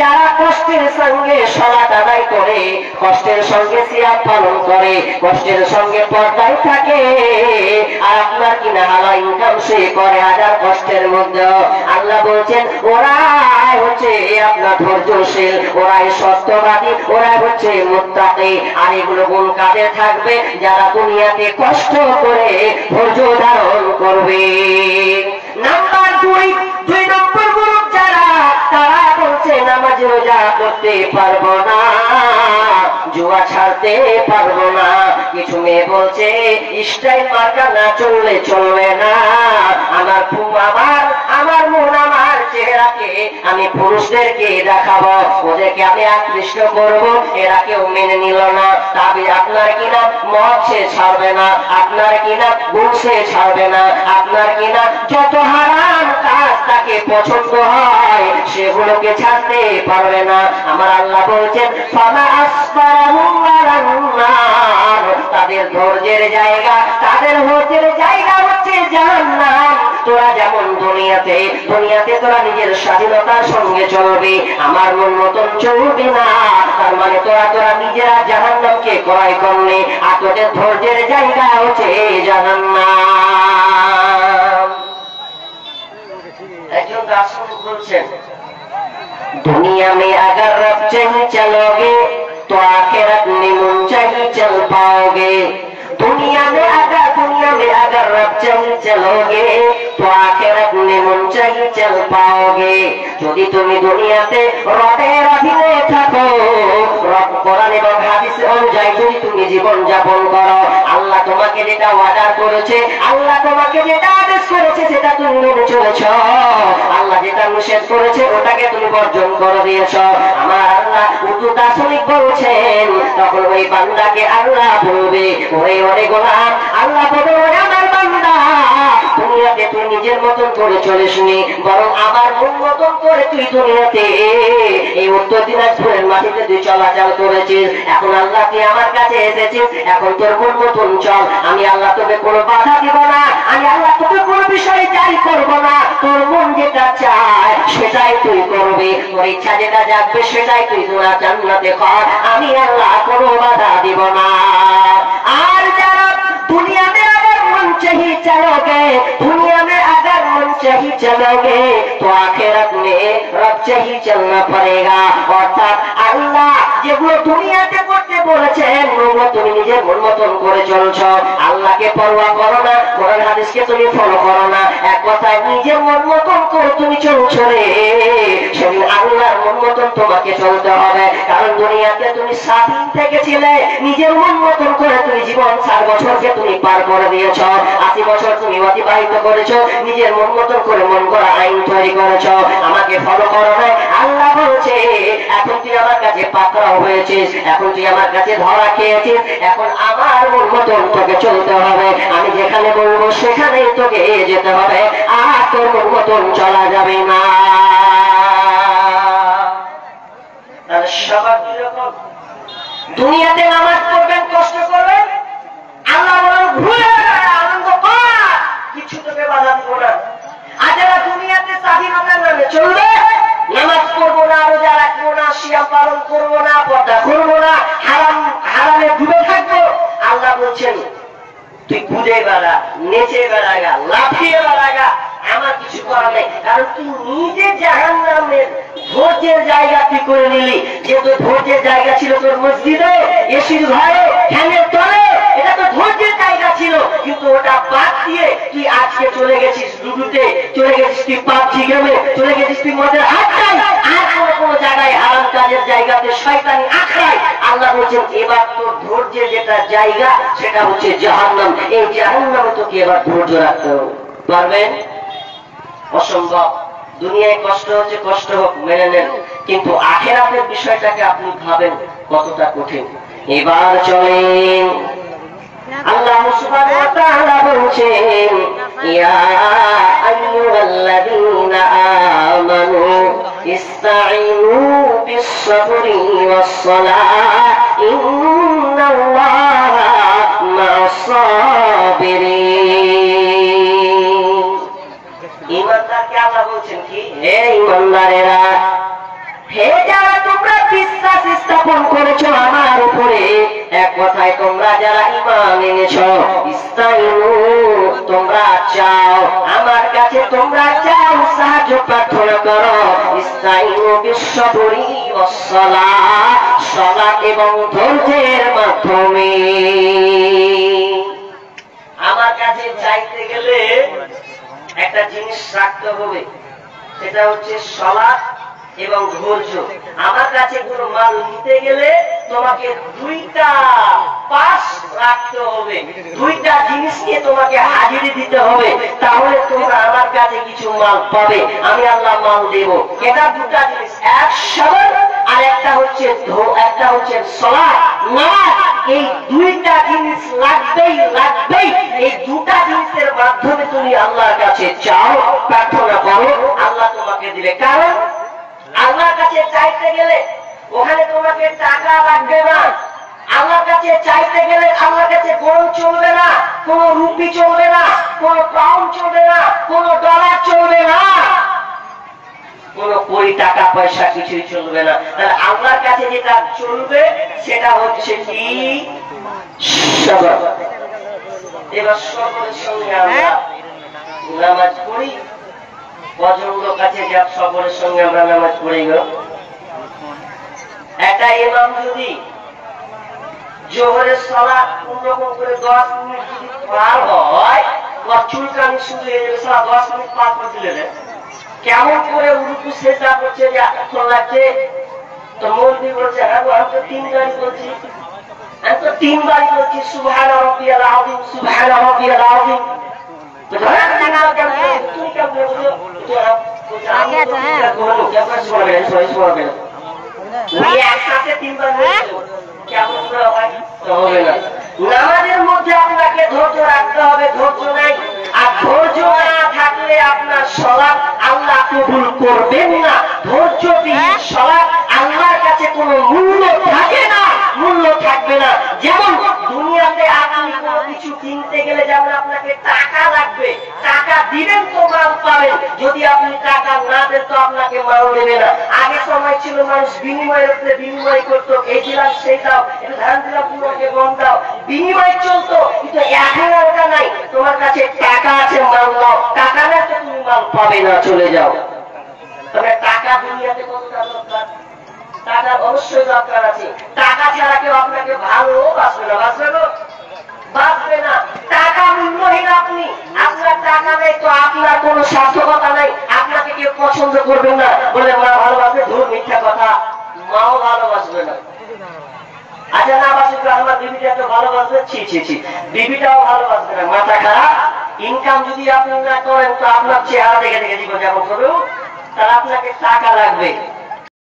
যারা কষ্টের সঙ্গে সালাত আদায় করে, কষ্টের সঙ্গে সিয়াম পালন করে, কষ্টের সঙ্গে পর্দায় থাকে, আর আপনার কিনা হালাল ইনকাম সে করে হাজার কষ্টের মধ্যে, আল্লাহ বলছেন ওরাই হচ্ছে আপনার ধৈর্যশীল, ওরাই সত্যবাদী, ওরাই হচ্ছে মুত্তাকি। আর এগুলো গুণ কাদের থাকবে? যারা দুনিয়াতে কষ্ট করে ধৈর্য ধারণ করবে। নাম্বার দুই নম্বর গ্রুপ যারা, তারা বলছে নামাজ রোজা করতে পারবো না, জুয়া ছাড়তে পারবো না। কিছু মেয়ে বলছে স্টাইল মার্কা না চললে চলবে না, আমার মন আমার চেহারাকে আমি পুরুষদেরকে দেখাবো, ওদেরকে আমি আকৃষ্ট করবো, এরা কেউ মেনে নিল না। তবে আপনার কিনা মদ সে ছাড়বে না, আপনার কিনা গুণ সে ছাড়বে না, আপনার কিনা যত হারাম কাজ তাকে পছন্দ হয় সেগুলোকে ছাড়তে পারবে না। আমার আল্লাহ বলছেন ফামা আসফারাহুম আলান নার, তাদের ধৈর্যের জায়গা, তাদের ধৈর্যের জায়গা হচ্ছে জাহান্নাম। তোরা যেমন দুনিয়াতে তোরা নিজের স্বাধীনতার সঙ্গে চলবে, আমার মন মতন চলবে না, তার মানে তোরা নিজেরা জাহান্নামকে ক্রয় করলে, আর তোদের ধৈর্যের জায়গা হচ্ছে জাহান্নাম। একজন দার্শনিক বলছেন दुनिया में अगर रब चाहिए चलोगे तो आखिरत में मुंचा ही चल पाओगे। दुनिया में अगर रब चाहिए चलोगे तो आखिरत में मुंचा ही चल पाओगे। যদি তুমি দুনিয়াতে রবের অধীনে থাকো, রব কোরআন এবং হাদিস অনুযায়ী যদি তুমি জীবন যাপন করো, আল্লাহ তোমাকে যেটা ওয়াদা করেছে, আল্লাহ তোমাকে যেটা আদেশ করেছে সেটা তুমি মেনে চলেছ, আল্লাহ যেটা নিষেধ করেছে ওটাকে তুমি বর্জন করে দিয়েছ। আমার আল্লাহ উর্দু দার্শনিক বলছেন, তখন ওই বান্দাকে আল্লাহ বলবে ওরে গোলাম, আল্লাহ বলবে ওরে আমার বান্দা, দুনিয়াতে তুই নিজের মতন করে চলিসনি, বরং আমার মন মতন করে তুই দুনিয়াতে এই উত্তর দিনাজপুরের মাটিতে তুই চলাচল করেছিস। এখন আল্লাহ তুই আমার কাছে এসেছিস, এখন তোর মন মতন চল। আমি আল্লাহ তোকে কোনো বাধা দিব না, আমি আল্লাহ তোকে কোনো বিষয়ে জারি করবো না। তোর মন যেটা চায় সেটাই তুই করবি, তোর ইচ্ছা যেটা জাগবে সেটাই তুই তোরা জান্নাতে কর, আমি আল্লাহ কোনো বাধা দিব না। আর যারা दुनिया में अगर मन चाहिए चलोगे, दुनिया में अगर मन चाहिए चलोगे तो आखिरत में रब चाहिए चलना पड़ेगा। অর্থাৎ আল্লাহ যেগুলো দুনিয়াতে করতে বলেছেন ওগুলো তুমি নিজের মন মতন করে চলছো, আল্লাহকে পরোয়া করো না, কোরআন হাদিসকে তুমি ফলো করো না, এক কথায় নিজের মন মতন করে তুমি চলছো রে, সেদিন আল্লাহর মন মতন তোমাকে চলতে হবে। কারণ দুনিয়াতে তুমি স্বাধীন থেকেছিলে, নিজের মন মতন করে তুমি জীবন 60 বছরকে তুমি পার করে দিয়েছ, 80 বছর তুমি অতিবাহিত করেছো, নিজের মন মতন করে মন করা আইন তৈরি করেছ, আমাকে ফলো করো না। আল্লাহ বলছে এখন তুই আমার কাছে পাকড়াও হয়েছিস, এখন তুই আমার কাছে ধরা খেয়েছিস, এখন আমার মন মতন তোকে চলতে হবে, আমি যেখানে বলবো সেখানেই তোকে যেতে হবে, আর তোর মন মতন চলা যাবে না। সবার দুনিয়াতে নামাজ পড়বেন, কষ্ট করবেন, আল্লাহ বলেন ঘুরে আনন্দ কর, কিছু তোকে বাধা দিব না। আর যারা দুনিয়াতে স্বাধীনতার নামে চলবে, নামাজ পড়বো না, রোজা রাখবো না, সিয়াম পালন করবো না, পর্দা করবো না, হারামে ডুবে থাকবো, আল্লাহ বলছেন তুই ঘুরে বেড়া, নেচে বেড়াগা, লাফিয়ে বেড়াগা, আমার কিছু করার নেই। কারণ তুই নিজে জাহান্নামের ধৈর্যের জায়গা তুই করে নিলি। যেহেতু ধৈর্যের জায়গা ছিল তোর মসজিদে, এসির ঘরে, ফ্যানের তলে, এটা তো ধৈর্যের জায়গা ছিল, কিন্তু ওটা বাদ দিয়ে তুই আজকে চলে গেছিস লুডুতে, চলে গেছিস তুই পাবজি গেমে, চলে গেছিস তুই মদের আড্ডায়, আর কোনো জায়গায় হারাম কাজের জায়গাতে শয়তানি আখড়ায়। আল্লাহ বলছেন এবার তোর ধৈর্যের যেটা জায়গা সেটা হচ্ছে জাহান্নাম, এই জাহান্নামে তোকে এবার ধৈর্য রাখতে পারবেন? অসম্ভব। দুনিয়ায় কষ্ট হচ্ছে, কষ্ট হোক, মেনে নেন, কিন্তু আখিরাতের বিষয়টাকে আপনি ভাবেন কতটা কঠিন। এবার চলেন আল্লাহ সুবহানাহু ওয়া তাআলা বলছেন ইয়া আইয়ুহাল্লাযীনা আমানু ইসতাঈনু বিস-সাবরি ওয়াস-সালাহ ইন্নাল্লাহা মা'আস-সাবিরিন। ঈমানদারকে আল্লাহ বলছেন কি, হে ঈমানদারেরা হে যারা তোমরা বিশ্বাস স্থাপন করেছো আমার উপরে, এক কথায় তোমরা যারা ঈমান এনেছো, ইস্তাইনু তোমরা চাও আমার কাছে, তোমরা চাও সাহায্য প্রার্থনা করো, ইস্তাইনু বিশ্বরি ওয়াসসালাহ, সালাত এবং ধৈর্যের মাধ্যমে। আমার কাছে চাইতে গেলে একটা জিনিস রাখতে হবে, সেটা হচ্ছে সালাত এবং ধৈর্য। আমার কাছে কোনো মাল নিতে গেলে তোমাকে দুইটা পাশ রাখতে হবে, দুইটা জিনিস নিয়ে তোমাকে হাজিরি দিতে হবে, তাহলে তোমরা আমার কাছে কিছু মাল পাবে, আমি আল্লাহ মাল দেব। এটা দুটা জিনিস, এক সালাত আর একটা হচ্ছে সালাত, নামাজ। এই দুইটা জিনিস লাগবেই লাগবেই। এই দুটা জিনিসের মাধ্যমে তুমি আল্লাহর কাছে চাও, প্রার্থনা করো, আল্লাহ তোমাকে দিবে। কারণ আল্লাহর কাছে চাইতে গেলে ওখানে তোমাকে টাকা লাগবে না। আল্লাহর কাছে চাইতে গেলে আল্লাহর কাছে গোল্ড চলবে না, কোন রুপি চলবে না, কোন পাউন্ড চলবে না, কোন ডলার চলবে না, কোন কোটি টাকা পয়সা কিছুই চলবে না। তাহলে আল্লাহর কাছে যেটা চলবে সেটা হচ্ছে কি? সবর। এবার সবরের সঙ্গে আমরা নামাজ পড়ি। কজন লোক আছে যে সবরের সঙ্গে আমরা নামাজ পড়ি গো? একটা ইমাম যদি জোহরের সালাত কোনরকম করে 10 মিনিট যদি পার হয়, ওর চুলকানি শুরু হয়ে যাবে, সালা 10 মিনিট পার করে দিলে কেমন করে রুকু সেজদা করছে যে এতক্ষণ লাগছে। তো মৌলবি বলছে, হ্যাঁ আমি তো 3 বারই বলছি, আমি তো 3 বারই বলছি সুবহান রাব্বিয়াল আযীম, সুবহান রাব্বিয়াল আযীম। তো ধরে না কেন তুমি কেমন বলছো? তো আগে আছে হ্যাঁ বলো কেমন শোনাবে, শোনাবে না ওই একসাথে 3 বার বলছো, কেমন করে হয়? তো হবে না। নামাজের মধ্যে আপনাকে ধৈর্য রাখতে হবে, ধৈর্য নাই। আর ধৈর্য না থাকলে আপনার সালাত আল্লাহ কবুল করবেন না। ধৈর্যবিহীন সালাত আল্লাহর কাছে কোনো মূল্য থাকে না, মূল্য থাকবে না। যেমন দুনিয়াতে আপনি কোনো কিছু কিনতে গেলে যেমন আপনাকে টাকা লাগবে, টাকা দিবেন তো মাল পাবেন, যদি আপনি টাকা না দেন তো আপনাকে মাল দেবে না। আগে সময় ছিল মানুষ বিনিময়ের উপরে বিনিময় করতো, এই দিলাম সেই দাও, একটু ধান দিলাম পুরোকে গম দাও, বিনিময় চলতো। কিন্তু এখন ওটা নাই, তোমার কাছে টাকা আছে মাল দাও, টাকা না তো তুমি মাল পাবে না, চলে যাও। তবে টাকা দুনিয়াতে কতটা দরকার? টাকা অবশ্যই দরকার আছে। টাকা ছাড়া কেউ আপনাকে ভালো বাঁচবে না, বাঁচবে না, বাঁচবে না। টাকা মূল্যহীন আপনি, আপনার টাকা নেই তো আপনার কোনো সার্থকতা নাই, আপনাকে কেউ পছন্দ করবে না, বলে মা ভালোবাসবে, ধুর মিথ্যা কথা, মাও ভালোবাসবে না। আচ্ছা না বাসবে, আমার বিবিটা তো ভালোবাসবে, ছি ছি ছি, বিবিটাও ভালোবাসবে না, মাথা খারাপ। ইনকাম যদি আপনি না করেন তো আপনার চেহারা দেখে দেখে জীবন যাপন করবে, তাহলে আপনাকে টাকা লাগবে।